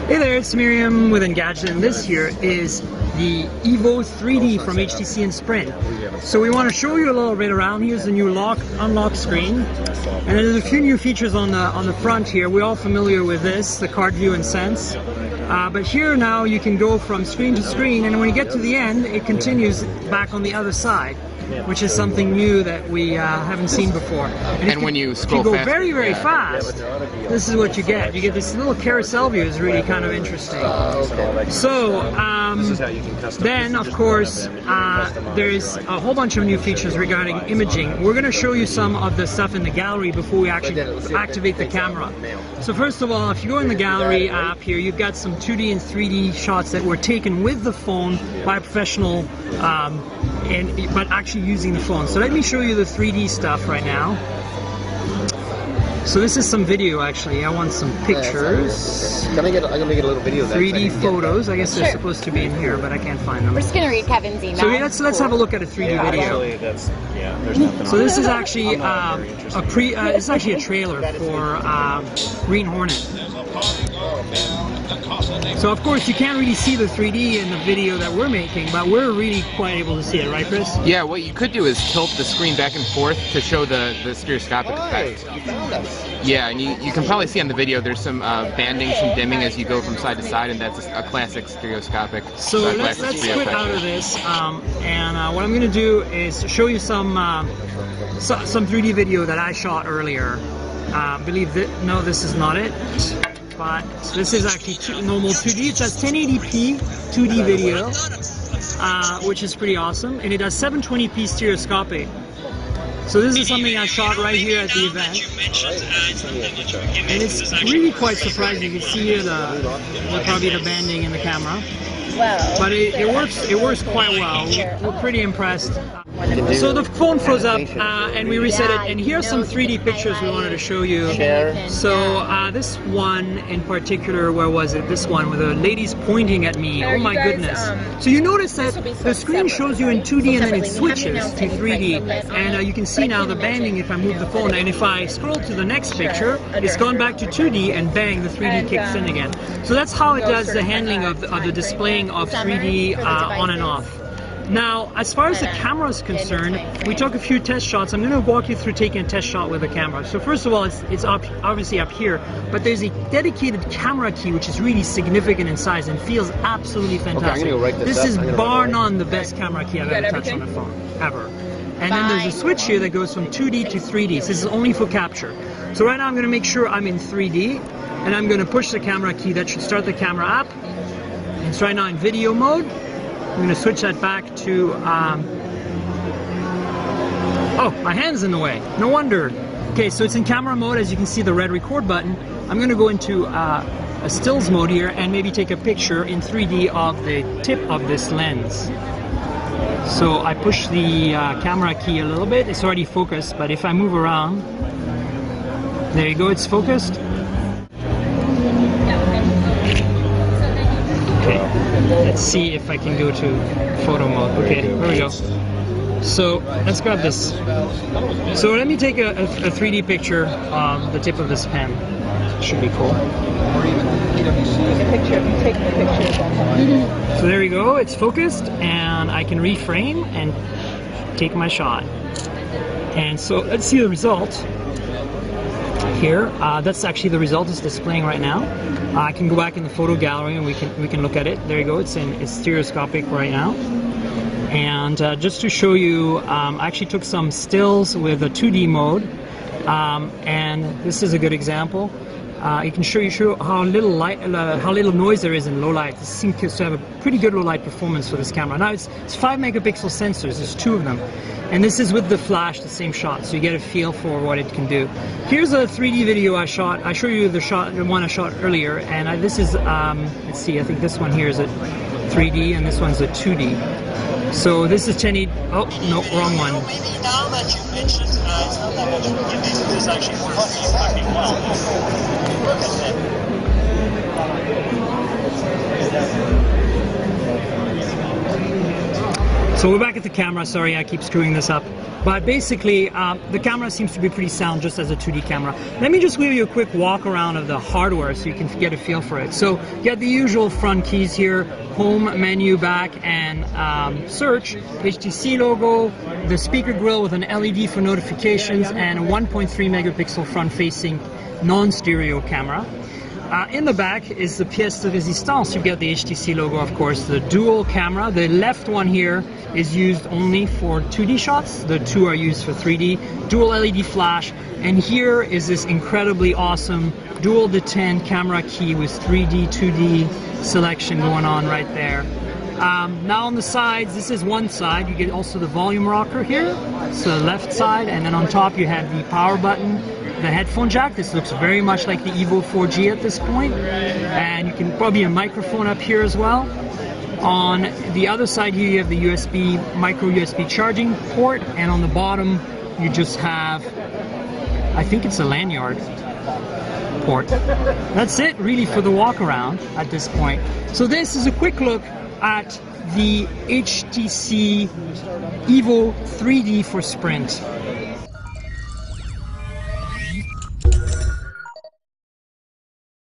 Hey there, it's Miriam with Engadget, and this here is the EVO 3D from HTC and Sprint. So we want to show you a little bit around. Here's the new unlock screen, and there's a few new features on the front here. We're all familiar with this, the card view and sense. But here now you can go from screen to screen, and when you get to the end, it continues back on the other side, which is something new that we haven't seen before. And when you scroll if you go fast, very, very fast, this is what you get. You get this little carousel view. Is really kind of interesting. So then, of course, there's a whole bunch of new features regarding imaging. We're going to show you some of the stuff in the gallery before we actually activate the camera. So first of all, if you go in the gallery app here, you've got some 2D and 3D shots that were taken with the phone by a professional, but actually using the phone. So let me show you the 3D stuff right now. So this is some video actually. I want some pictures. I'm gonna get a little video. 3D photos. I guess they're supposed to be in here, but I can't find them. We're just gonna read Kevin's email. So let's have a look at a 3D video. There's nothing. So this is actually it's actually a trailer for Green Hornet. So of course you can't really see the 3D in the video that we're making, but we're really quite able to see it, right, Chris? yeah, what you could do is tilt the screen back and forth to show the stereoscopic effect. You found us. Yeah, and you can probably see on the video there's some banding, some dimming as you go from side to side, and that's a classic stereoscopic. So let's quit out of this, and what I'm going to do is show you some 3D video that I shot earlier. No, this is not it. But this is actually normal 2D. It does 1080p 2D video, which is pretty awesome, and it does 720p stereoscopic. So this is something I shot right here at the event, and it's really quite surprising. You can see here probably the banding in the camera. But it works quite well. We're pretty impressed. So the phone froze up and we reset it, and here's some 3D pictures we wanted to show you. So this one in particular, where was it? This one with the ladies pointing at me. Oh my goodness. So you notice that the screen shows you in 2D and then it switches to 3D, and you can see now the banding if I move the phone, and if I scroll to the next picture, it's gone back to 2D, and bang, the 3D kicks in again. So that's how it does the handling of the displaying of 3D on and off. Now, as far as the camera is concerned, we took a few test shots. I'm going to walk you through taking a test shot with the camera. So first of all, it's obviously up here, but there's a dedicated camera key which is really significant in size and feels absolutely fantastic. Okay, I'm gonna go write this is bar none the best camera key I've ever touched on a phone, ever. And then there's a switch here that goes from 2D to 3D. So this is only for capture. So right now I'm going to make sure I'm in 3D, and I'm going to push the camera key. That should start the camera app. It's right now in video mode. I'm going to switch that back to, oh, my hand's in the way, no wonder. Okay, so it's in camera mode. As you can see the red record button. I'm going to go into a stills mode here and maybe take a picture in 3D of the tip of this lens. So I push the camera key a little bit. It's already focused, but if I move around, there you go, it's focused. Let's see if I can go to photo mode. Okay, here we go. So let's grab this. So let me take a 3D picture of the tip of this pen. Should be cool. So there you go, it's focused, and I can reframe and take my shot. And so let's see the result. Here, that's actually the result it's displaying right now. I can go back in the photo gallery and we can look at it. There you go. It's stereoscopic right now. And just to show you, I actually took some stills with a 2D mode, and this is a good example. It can show you how little light, how little noise there is in low light. It seems to have a pretty good low light performance for this camera. Now it's 5 megapixel sensors. There's 2 of them, and this is with the flash, the same shot, so you get a feel for what it can do. Here's a 3D video I shot. I showed you the one I shot earlier, and this is let's see. I think this one here is a 3D, and this one's a 2D. So this is 1080. Oh no, wrong one. Maybe now that you mentioned, it's not that much of a difference. There's actually more feedback as well. Look at that. So we're back at the camera. Sorry, I keep screwing this up. But basically, the camera seems to be pretty sound just as a 2D camera. Let me just give you a quick walk around of the hardware so you can get a feel for it. So you got the usual front keys here, home, menu, back, and search. HTC logo, the speaker grill with an LED for notifications, and a 1.3 megapixel front-facing non-stereo camera. In the back is the pièce de résistance. You get the HTC logo, of course, the dual camera. The left one here is used only for 2D shots. The two are used for 3D. Dual LED flash. And here is this incredibly awesome dual detent camera key with 3D, 2D selection going on right there. Now on the sides, this is one side. You get also the volume rocker here. It's the left side. And then on top you have the power button, the headphone jack. This looks very much like the EVO 4G at this point. And you can probably a microphone up here as well. On the other side here you have the USB, micro USB charging port, and on the bottom you just have, I think it's a lanyard port. That's it really for the walk around at this point. So this is a quick look at the HTC EVO 3D for Sprint.